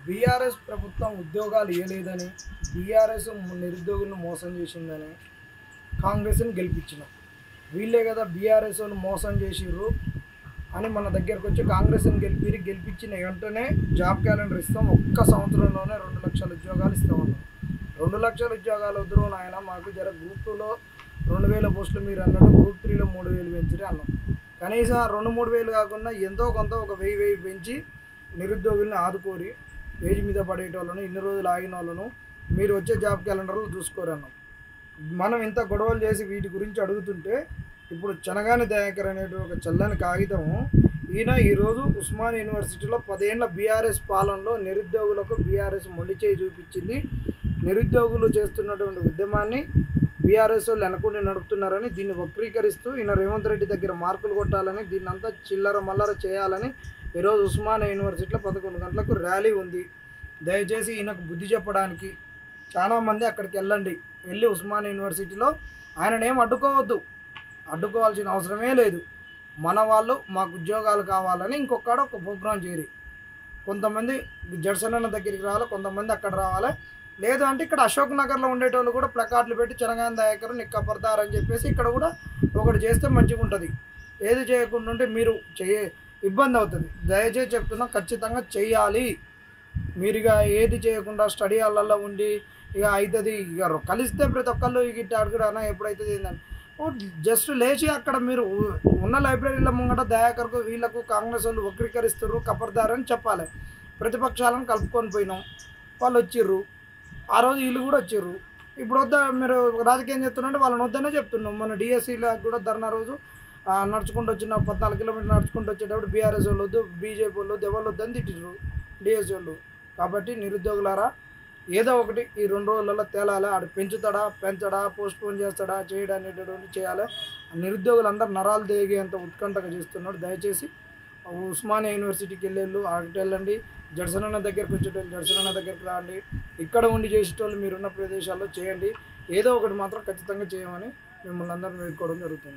BRS ప్రభుత్వం ఉద్యోగాలు ఇవ్వలేదని, బీఆర్ఎస్ నిరుద్యోగులను మోసం చేసిందని కాంగ్రెస్ని గెలిపించినాం. వీళ్ళే కదా బీఆర్ఎస్ వాళ్ళు మోసం చేసిర్రు అని మన దగ్గరకు వచ్చి కాంగ్రెస్ని గెలిపించిన వెంటనే జాబ్ క్యాలెండర్ ఇస్తాం, ఒక్క సంవత్సరంలోనే 2 లక్షల ఉద్యోగాలు ఇస్తామన్నాం. 2 లక్షల ఉద్యోగాలు వద్దు నాయన, మాకు జర గ్రూప్ 2లో 2000 పోస్టులు మీరు అన్నట్టు గ్రూప్ 3లో 3000 పెంచితే అన్నాం. కనీసం 2-3 వేలు కాకుండా ఎంతో కొంత ఒక 1000 పెంచి నిరుద్యోగుల్ని ఆదుకోరి, ఏజ్ మీద పడేటోళ్ళను, ఇన్ని రోజులు ఆగిన వాళ్ళను మీరు వచ్చే జాబ్ క్యాలెండర్లో చూసుకోరన్నాం. మనం ఇంత గొడవలు చేసి వీటి గురించి అడుగుతుంటే ఇప్పుడు చనగాని దయాకర్ అనేటువంటి ఒక చల్లని కాగితము ఈరోజు ఉస్మానియా యూనివర్సిటీలో 10 ఏళ్ల బీఆర్ఎస్ పాలనలో నిరుద్యోగులకు బీఆర్ఎస్ మొండి చేయి చూపించింది. నిరుద్యోగులు చేస్తున్నటువంటి ఉద్యమాన్ని బీఆర్ఎస్ వాళ్ళు వెనకుండి నడుపుతున్నారని, దీన్ని వక్రీకరిస్తూ ఈయన రేవంత్ రెడ్డి దగ్గర మార్కులు కొట్టాలని, దీన్ని అంతా చిల్లర మల్లర చేయాలని ఈరోజు ఉస్మానియా యూనివర్సిటీలో 11 గంటలకు ర్యాలీ ఉంది. దయచేసి ఈయనకు బుద్ధి చెప్పడానికి చాలామంది అక్కడికి వెళ్ళి ఉస్మానియా యూనివర్సిటీలో ఆయననేం అడ్డుకోవాల్సిన అవసరమే లేదు. మన వాళ్ళు మాకు ఉద్యోగాలు కావాలని ఇంకొకడ ఒక ప్రోగ్రాం చేరి కొంతమంది జడ్సన్ దగ్గరికి రావాలి, కొంతమంది అక్కడ రావాలి. లేదు అంటే ఇక్కడ అశోక్ నగర్లో ఉండేటోళ్ళు కూడా ప్లకార్డులు పెట్టి చనగాని దయాకర్ నీకు కబర్దారని చెప్పేసి ఇక్కడ కూడా ఒకటి చేస్తే మంచిగా ఉంటుంది. ఏది చేయకుండా ఉంటే మీరు ఇబ్బంది అవుతుంది. దయచేసి చెప్తున్నా, ఖచ్చితంగా చెయ్యాలి. మీరు ఇక ఏది చేయకుండా స్టడీ హాల్లో ఉండి ఇక అవుతుంది, ఇక కలిస్తే ప్రతి ఒక్కళ్ళు ఇట్లా అడుగురానా ఎప్పుడైతుంది ఏందని జస్ట్ లేచి అక్కడ మీరు ఉన్న లైబ్రరీల ముంగట దయాకర్కు వీళ్ళకు కాంగ్రెస్ వాళ్ళు వక్రీకరిస్తారు కబర్దారని చెప్పాలి. ప్రతిపక్షాలను కలుపుకొని పోయినాం, వాళ్ళు వచ్చిర్రు, ఆ రోజు వీళ్ళు కూడా వచ్చిర్రు. ఇప్పుడు మీరు రాజకీయం చెప్తున్నారంటే వాళ్ళని వద్దనే చెప్తున్నాం. మన డిఎస్సీలో కూడా ధర్నా రోజు నడుచుకుంటూ వచ్చిన 14 కిలోమీటర్లు నడుచుకుంటూ వచ్చేటప్పుడు బీఆర్ఎస్ వాళ్ళు వద్దు, బీజేపీ వాళ్ళు వద్దు, ఎవరు వద్దని తిట్టిర్రు డిఎస్సీ వాళ్ళు. కాబట్టి నిరుద్యోగులారా, ఏదో ఒకటి ఈ 2 రోజులలో తేలాలి. ఆడు పెంచడా, పోస్ట్ పోన్ చేస్తాడా, చేయడా అనేటటువంటి చేయాలి. నిరుద్యోగులందరూ నరాలు దేగేంత ఉత్కంఠగా చేస్తున్నాడు. దయచేసి ఉస్మానియా యూనివర్సిటీకి వెళ్ళండి, జడ్సన్ దగ్గరికి వచ్చేటోళ్ళు జడ్సన్ దగ్గరికి రాండి, ఇక్కడ ఉండి చేసేటోళ్ళు మీరున్న ప్రదేశాల్లో చేయండి. ఏదో ఒకటి మాత్రం ఖచ్చితంగా చేయమని మిమ్మల్ని అందరూ వేడుకోవడం జరుగుతుంది.